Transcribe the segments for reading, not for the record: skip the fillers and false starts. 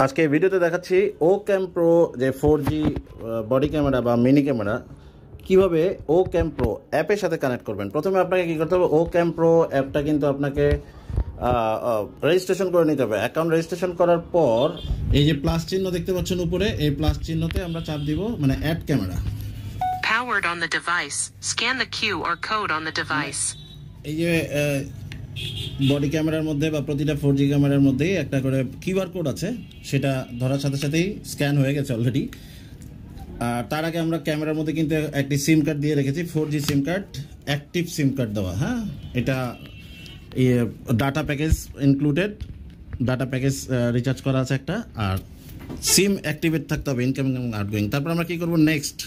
আজকে এই ভিডিওতে দেখাচ্ছি ওক্যাম প্রো যে 4G বডি ক্যামেরা বা মিনি ক্যামেরা কিভাবে ওক্যাম প্রো অ্যাপের সাথে কানেক্ট করবেন। প্রথমে আপনাকে কি করতে হবে, ওক্যাম প্রো অ্যাপটা কিন্তু আপনাকে রেজিস্ট্রেশন করে নিতে হবে। অ্যাকাউন্ট রেজিস্ট্রেশন করার পর এই যে প্লাস চিহ্ন দেখতে পাচ্ছেন উপরে, এই প্লাস চিহ্নতে আমরা চাপ দিব, মানে add camera. Powered on the device. Scan the QR code on the device. এই যে বডি ক্যামেরার মধ্যে বা প্রতিটা 4G ক্যামেরার মধ্যেই একটা করে কিউআর কোড আছে, সেটা ধরার সাথে সাথেই স্ক্যান হয়ে গেছে অলরেডি। আর তার আগে আমরা ক্যামেরার মধ্যে কিন্তু একটি সিম কার্ড দিয়ে রেখেছি, 4G সিম কার্ড, অ্যাক্টিভ সিম কার্ড দেওয়া। হ্যাঁ, এটা data package included, data package recharge করা আছে একটা, আর সিম অ্যাক্টিভেট থাকতে হবে ইনকামিং এবং আউটগোয়িং। তারপর আমরা কি করব, next.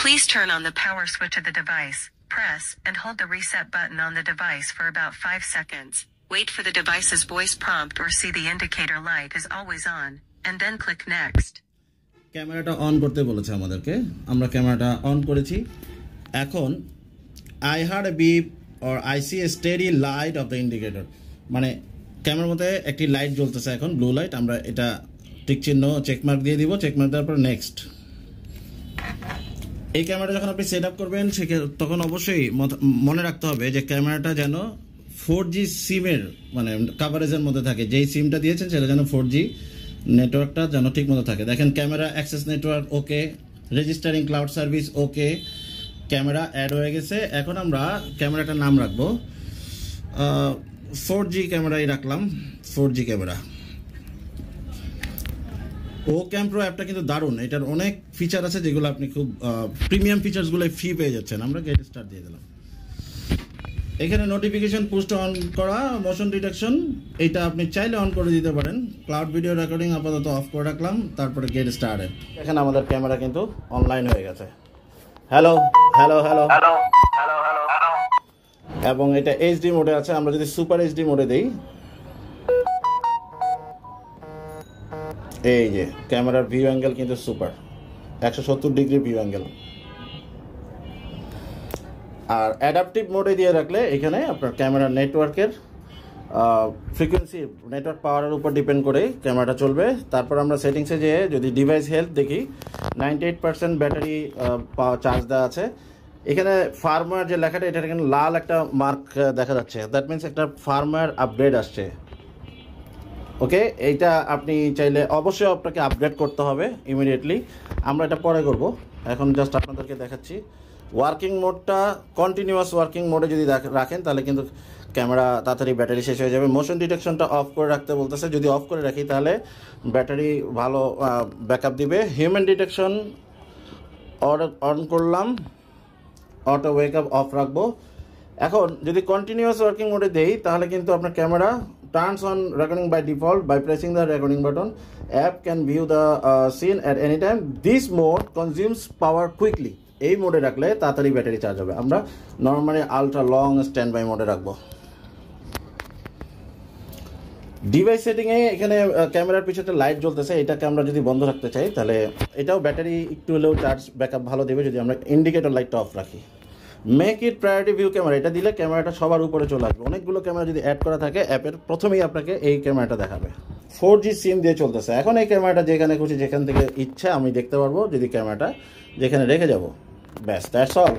Please turn on the power switch of the device. Press and hold the reset button on the device for about 5 seconds. Wait for the device's voice prompt or see the indicator light is always on, and then click next. ক্যামেরাটা on করতে বলেছে আমাদেরকে, আমরা ক্যামেরাটা on করেছি। এখন I heard a beep or I see a steady light of the indicator, মানে ক্যামেরার মধ্যে একটি লাইট জ্বলতেছে এখন, ব্লু লাইট। আমরা এটা টিক চিহ্ন চেকমার্ক দিয়ে দিব, চেকমার্ক দেওয়ার পর নেক্সট। এই ক্যামেরা যখন আপনি সেট আপ করবেন তখন অবশ্যই মনে রাখতে হবে যে ক্যামেরাটা যেন 4G সিমের মানে কাভারেজের মধ্যে থাকে। যেই সিমটা দিয়েছেন সেটা যেন 4G নেটওয়ার্কটা যেন ঠিক মতো থাকে। দেখেন camera access network okay, registering cloud service okay, camera add হয়ে গেছে। এখন আমরা ক্যামেরাটার নাম রাখবো 4G ক্যামেরাই রাখলাম, 4G ক্যামেরা। ওক্যাম প্রো অ্যাপটা কিন্তু দারুণ, এটার অনেক ফিচার আছে যেগুলো আপনি খুব প্রিমিয়াম ফিচার্সগুলো ফ্রি পেয়ে যাচ্ছেন। আমরা গেট স্টার্ট দিয়ে দিলাম। এখানে নোটিফিকেশন পুস্ট অন করা, মোশন ডিটেকশন, এটা আপনি চাইলে অন করে দিতে পারেন। ক্লাউড ভিডিও রেকর্ডিং আপাতত অফ করে রাখলাম, তারপরে গেট স্টার্টেড। এখানে আমাদের ক্যামেরা কিন্তু অনলাইন হয়ে গেছে। Hello hello hello hello hello hello, এবং এটা এইচডি মোডে আছে। আমরা যদি সুপার এইচডি মোডে দিই, এই যে ক্যামেরার ভিউ অ্যাঙ্গেল কিন্তু সুপার, 170 ডিগ্রি ভিউ অ্যাঙ্গেল। আর অ্যাডাপটিভ মোডে দিয়ে রাখলে এখানে আপনার ক্যামেরার নেটওয়ার্কের ফ্রিকোয়েন্সি, নেটওয়ার্ক পাওয়ারের উপর ডিপেন্ড করে ক্যামেরাটা চলবে। তারপর আমরা সেটিংসে যেয়ে যদি ডিভাইস হেলথ দেখি, 98% ব্যাটারি চার্জ দেওয়া আছে। এখানে ফার্মওয়্যার যে লেখাটা, এটা এখানে লাল একটা মার্ক দেখা যাচ্ছে, দ্যাট মিনস একটা ফার্মওয়্যার আপগ্রেড আসছে। ওকে, এইটা আপনি চাইলে অবশ্যই আপনাকে আপগ্রেড করতে হবে ইমিডিয়েটলি। আমরা এটা পরে করব, এখন জাস্ট আপনাদেরকে দেখাচ্ছি। ওয়ার্কিং মোডটা কন্টিনিউয়াস ওয়ার্কিং মোডে যদি রাখেন তাহলে কিন্তু ক্যামেরা তাড়াতাড়ি ব্যাটারি শেষ হয়ে যাবে। মোশন ডিটেকশনটা অফ করে রাখতে বলতেছে, যদি অফ করে রাখি তাহলে ব্যাটারি ভালো ব্যাকআপ দিবে। হিউম্যান ডিটেকশন অন করলাম, অটো ওয়েক আপ অফ রাখবো। এখন যদি কন্টিনিউয়াস ওয়ার্কিং মোডে দেই তাহলে কিন্তু আপনার camera turns on recording by default by pressing the recording button. App can view the scene at any time. This mode consumes power quickly. এই মোডে রাখলে তাড়াতাড়ি ব্যাটারি চার্জ হবে। আমরা normally ultra long standby মোডে রাখবো। Device সেটিংয়ে এখানে ক্যামেরার পিছনে লাইট জ্বলতেছে, এটাকে আমরা যদি বন্ধ রাখতে চাই তাহলে এটাও ব্যাটারি একটু হলেও চার্জ ব্যাকআপ ভালো দেবে যদি আমরা ইন্ডিকেটর লাইটটা অফ রাখি। Make it priority view camera, এটা দিলে ক্যামেরাটা সবার উপরে চলে আসবে। অনেকগুলো ক্যামেরা যদি অ্যাড করা থাকে অ্যাপের প্রথমেই আপনাকে এই ক্যামেরাটা দেখাবে। 4G সিম দিয়ে চলতেছে। এখন এই ক্যামেরাটা যেখানে খুশি যেখান থেকে ইচ্ছা আমি দেখতে পারবো, যদি ক্যামেরাটা যেখানে রেখে যাব, ব্যাস, দ্যাটস অল।